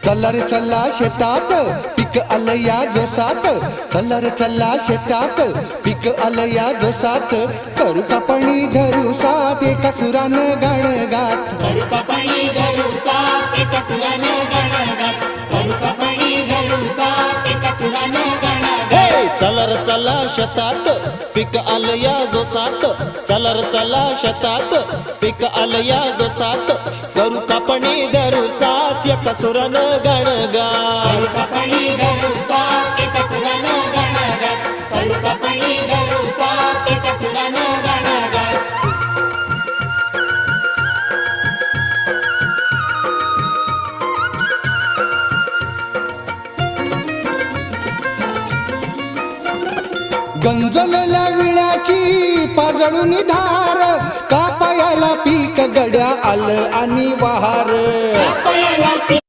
चला रे चला शेतात पीक आलं या जोसात, चला रे चला शेतात पीक आलं या जोसात, करू कापणी धरू साथ एका सुरानं गाण गात, करू कापणी धरू साथ एका सुरानं गाणं गात, करू कापणी धरू साथ एका सुरानं गाणं गात. चला रे चला शेतात पीक आलं या जोसात, चला रे चला शेतात पीक आलं या जोसात, करू कापणी धरू साथ एका सुरानं गाण गात. करू कापणी धरू साथ एका सुरानं गाणं गात, करू कापणी धरू साथ एका सुरानं गाणं गात. गंजलेल्या विळ्याची पाजळून धार, कापायाला पीक गड्या आलं आणि वहार, कापायाला पीक